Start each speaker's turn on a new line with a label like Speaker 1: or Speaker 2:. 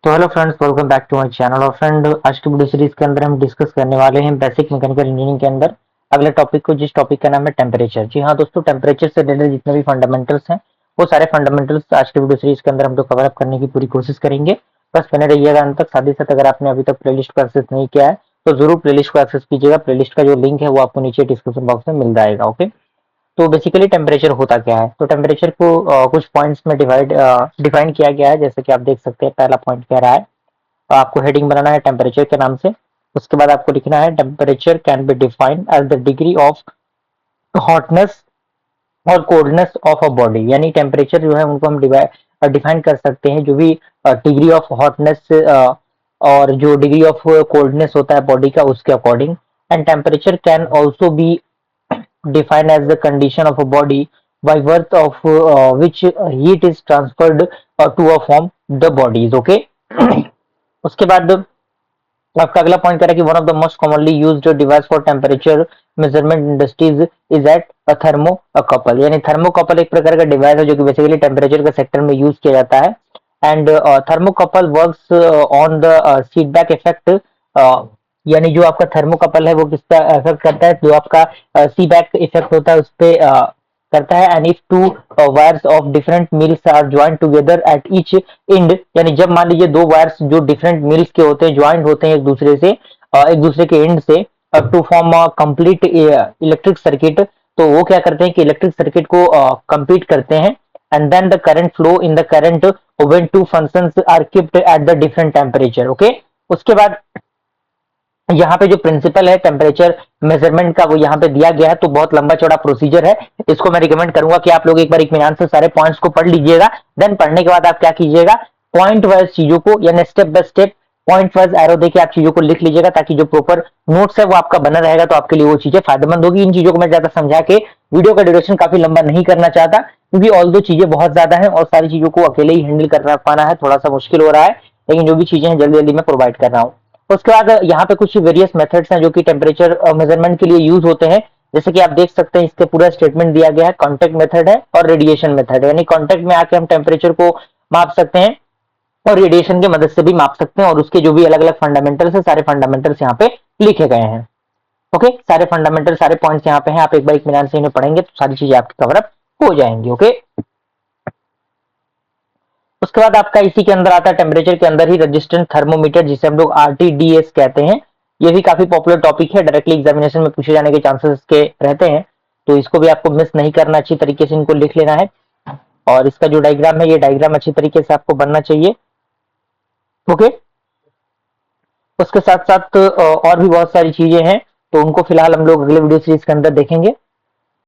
Speaker 1: तो hello friends, welcome back to my channel. और friend, आज की वीडियो सीरीज के अंदर हम डिस्कस करने वाले हैं बेसिक मैकेनिकल इंजीनियरिंग के अंदर अगले टॉपिक को, जिस टॉपिक का नाम है टेम्परेचर। जी हाँ दोस्तों, टेम्परेचर से रिलेटेड जितने भी फंडामेंटल्स हैं वो सारे फंडामेंटल्स आज की वीडियो सीरीज के अंदर हम लोग कवर अप करने की पूरी कोशिश करेंगे। बस बने रहिएगा अंत तक। साथ ही साथ अगर आपने अभी तक प्लेलिस्ट को एक्सेस नहीं किया है तो जरूर प्लेलिस्ट को एक्सेस कीजिएगा। प्लेलिस्ट का जो लिंक है वो आपको नीचे डिस्क्रिप्शन बॉक्स में मिल जाएगा। ओके, तो बेसिकली टेम्परेचर होता क्या है? तो टेम्परेचर को कुछ पॉइंट्स में डिफाइन किया गया है। जैसे कि आप देख सकते हैं, पहला पॉइंट कह रहा है, आपको हेडिंग बनाना है टेम्परेचर के नाम से। उसके बाद आपको लिखना है temperature can be defined as the degree of hotness और कोल्डनेस ऑफ अ बॉडी। यानी टेम्परेचर जो है उनको हम डिफाइन कर सकते हैं, जो भी डिग्री ऑफ हॉटनेस और जो डिग्री ऑफ कोल्डनेस होता है बॉडी का, उसके according. And temperature can also be defined as the condition of a body by virtue of which heat is transferred to a form the bodies. Okay उसके बाद आपका अगला पॉइंट कह रहा है कि one of the most commonly used device for temperature measurement industries is at a thermocouple. यानी thermocouple एक प्रकार का डिवाइस है जो कि बेसिकली टेम्परेचर के सेक्टर में यूज किया जाता है। And thermocouple works on the feedback effect. यानी जो आपका थर्मोकपल है वो किसका इफेक्ट करता है? जो आपका सीबैक इफेक्ट होता है उस पे करता है। And if two wires of different mills are joint together at each end, यानी जब मान लीजिए दो वायर्स जो डिफरेंट मिल्स के होते हैं ज्वाइंट होते हैं एक दूसरे से, एक दूसरे के एंड से, to form complete electric circuit, तो वो क्या करते हैं कि इलेक्ट्रिक सर्किट को कंप्लीट करते हैं। And then the current flow in the current when two functions are kept at the different temperature. Okay, उसके बाद यहाँ पे जो प्रिंसिपल है टेम्परेचर मेजरमेंट का वो यहाँ पे दिया गया है। तो बहुत लंबा चौड़ा प्रोसीजर है, इसको मैं रिकमेंड करूंगा कि आप लोग एक बार इत्मीनान से सारे पॉइंट्स को पढ़ लीजिएगा। देन पढ़ने के बाद आप क्या कीजिएगा, पॉइंट वाइज चीजों को यानी step by step point wise arrow देके आप चीजों को लिख लीजिएगा, ताकि जो प्रॉपर नोट्स है वो आपका बना रहेगा, तो आपके लिए वो चीजें फायदेमंद होगी। इन चीजों को मैं ज्यादा समझा के वीडियो का ड्यूरेशन काफी लंबा नहीं करना चाहता, क्योंकि ऑल दो चीजें बहुत ज्यादा है और सारी चीजों को अकेले ही हैंडल कर पाना है थोड़ा सा मुश्किल हो रहा है, लेकिन जो भी चीजें हैं जल्दी जल्दी मैं प्रोवाइड कर रहा हूँ। उसके बाद यहाँ पे कुछ वेरियस मेथड्स हैं जो कि टेम्परेचर मेजरमेंट के लिए यूज होते हैं। जैसे कि आप देख सकते हैं, इसके पूरा स्टेटमेंट दिया गया है। कॉन्टेक्ट मेथड है और रेडिएशन मेथड है, यानी कॉन्टेक्ट में आके हम टेम्परेचर को माप सकते हैं और रेडिएशन की मदद से भी माप सकते हैं। और उसके जो भी अलग अलग फंडामेंटल्स है, सारे फंडामेंटल्स यहाँ पे लिखे गए हैं। ओके, सारे फंडामेंटल सारे पॉइंट्स यहाँ पे हैं। आप एक बार इत्मीनान से इन्हें पढ़ेंगे तो सारी चीजें आपकी कवर अप हो जाएंगी। ओके, उसके बाद आपका इसी के अंदर आता है टेम्परेचर के अंदर ही रजिस्टेंस थर्मोमीटर, जिसे हम लोग आरटीडीएस कहते हैं। ये भी काफी पॉपुलर टॉपिक है, डायरेक्टली एग्जामिनेशन में पूछे जाने के चांसेस के रहते हैं, तो इसको भी आपको मिस नहीं करना, अच्छी तरीके से इनको लिख लेना है। और इसका जो डायग्राम है, ये डायग्राम अच्छी तरीके से आपको बनना चाहिए। ओके, उसके साथ साथ और भी बहुत सारी चीजें हैं, तो उनको फिलहाल हम लोग अगले वीडियो सीरीज के अंदर देखेंगे।